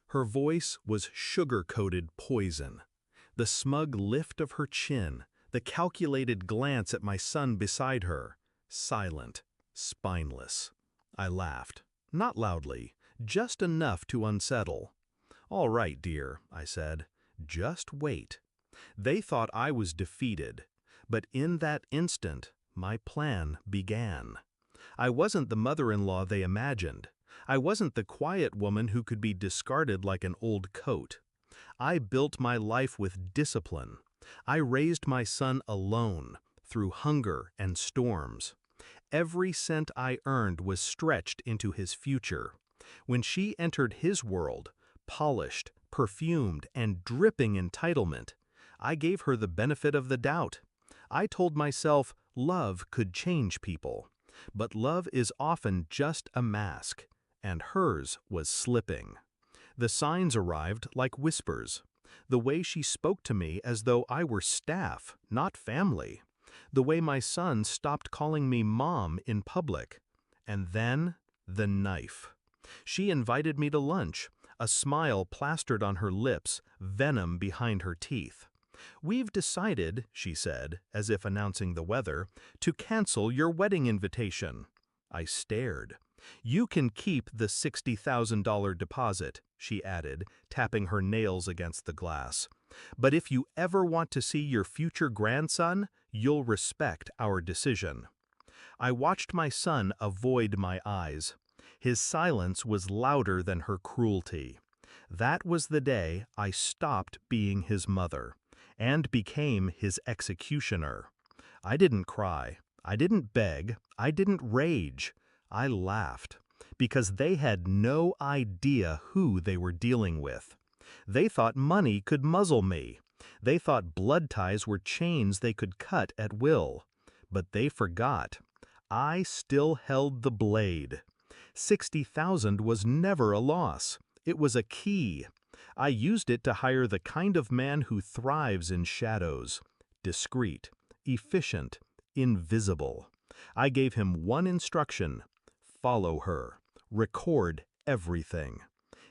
Her voice was sugar-coated poison. The smug lift of her chin, the calculated glance at my son beside her, silent, spineless. I laughed, not loudly, just enough to unsettle. "All right, dear," I said, "just wait." They thought I was defeated, but in that instant, my plan began. I wasn't the mother-in-law they imagined. I wasn't the quiet woman who could be discarded like an old coat. I built my life with discipline. I raised my son alone, through hunger and storms. Every cent I earned was stretched into his future. When she entered his world, polished, perfumed, and dripping entitlement, I gave her the benefit of the doubt. I told myself love could change people. But love is often just a mask, and hers was slipping. The signs arrived like whispers. The way she spoke to me as though I were staff, not family. The way my son stopped calling me mom in public. And then, the knife. She invited me to lunch, a smile plastered on her lips, venom behind her teeth. "We've decided," she said, as if announcing the weather, "to cancel your wedding invitation." I stared. "You can keep the $60,000 deposit," she added, tapping her nails against the glass. "But if you ever want to see your future grandson, you'll respect our decision." I watched my son avoid my eyes. His silence was louder than her cruelty. That was the day I stopped being his mother and became his executioner. I didn't cry, I didn't beg, I didn't rage. I laughed, because they had no idea who they were dealing with. They thought money could muzzle me. They thought blood ties were chains they could cut at will. But they forgot. I still held the blade. 60,000 was never a loss. It was a key. I used it to hire the kind of man who thrives in shadows. Discreet, efficient, invisible. I gave him one instruction: follow her. Record everything.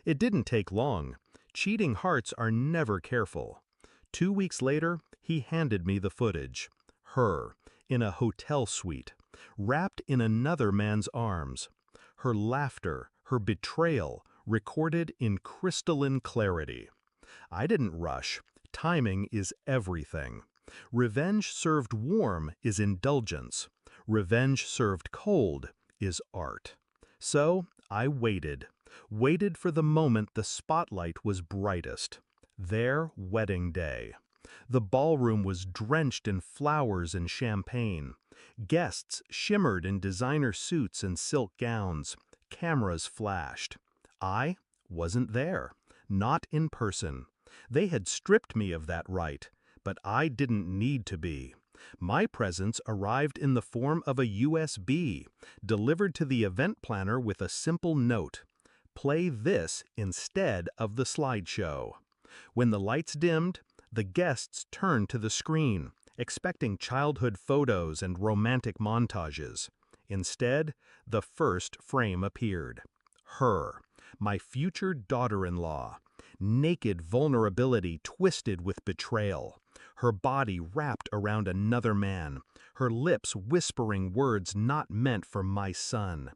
It didn't take long. Cheating hearts are never careful. 2 weeks later, he handed me the footage. Her, in a hotel suite, wrapped in another man's arms. Her laughter, her betrayal, recorded in crystalline clarity. I didn't rush. Timing is everything. Revenge served warm is indulgence. Revenge served cold is art. So I waited for the moment the spotlight was brightest. Their wedding day. The ballroom was drenched in flowers and champagne. Guests shimmered in designer suits and silk gowns. Cameras flashed. I wasn't there, not in person. They had stripped me of that right, but I didn't need to be. My presence arrived in the form of a USB, delivered to the event planner with a simple note: play this instead of the slideshow. When the lights dimmed, the guests turned to the screen, expecting childhood photos and romantic montages. Instead, the first frame appeared. Her, my future daughter-in-law. Naked vulnerability twisted with betrayal. Her body wrapped around another man. Her lips whispering words not meant for my son.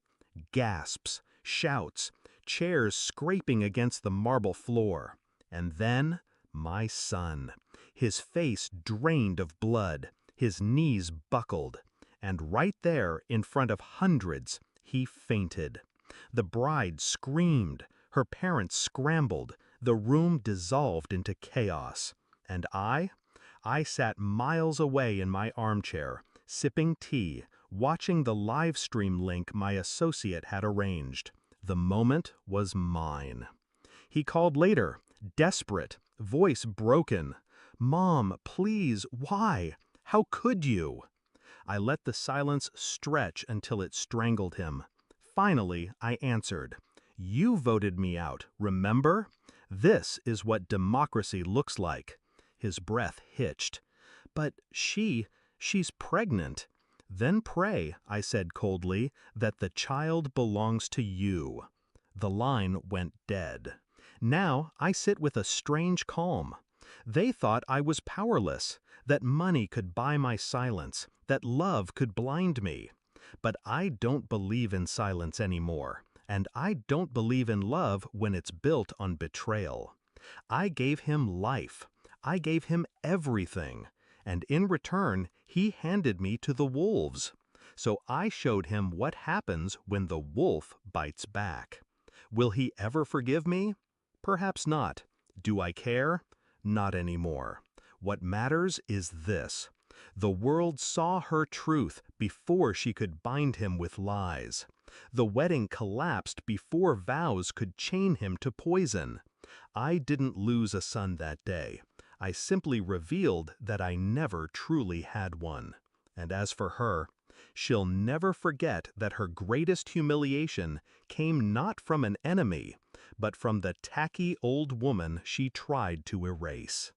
Gasps, shouts, chairs scraping against the marble floor. And then, my son. His face drained of blood, his knees buckled. And right there, in front of hundreds, he fainted. The bride screamed. Her parents scrambled. The room dissolved into chaos. And I sat miles away in my armchair, sipping tea, watching the live stream link my associate had arranged. The moment was mine. He called later, desperate, voice broken. "Mom, please, why? How could you?" I let the silence stretch until it strangled him. Finally, I answered. "You voted me out, remember? This is what democracy looks like." His breath hitched. "But she's pregnant." "Then pray," I said coldly, "that the child belongs to you." The line went dead. Now I sit with a strange calm. They thought I was powerless, that money could buy my silence, that love could blind me. But I don't believe in silence anymore, and I don't believe in love when it's built on betrayal. I gave him life. I gave him everything. And in return, he handed me to the wolves. So I showed him what happens when the wolf bites back. Will he ever forgive me? Perhaps not. Do I care? Not anymore. What matters is this. The world saw her truth before she could bind him with lies. The wedding collapsed before vows could chain him to poison. I didn't lose a son that day. I simply revealed that I never truly had one. And as for her, she'll never forget that her greatest humiliation came not from an enemy, but from the tacky old woman she tried to erase.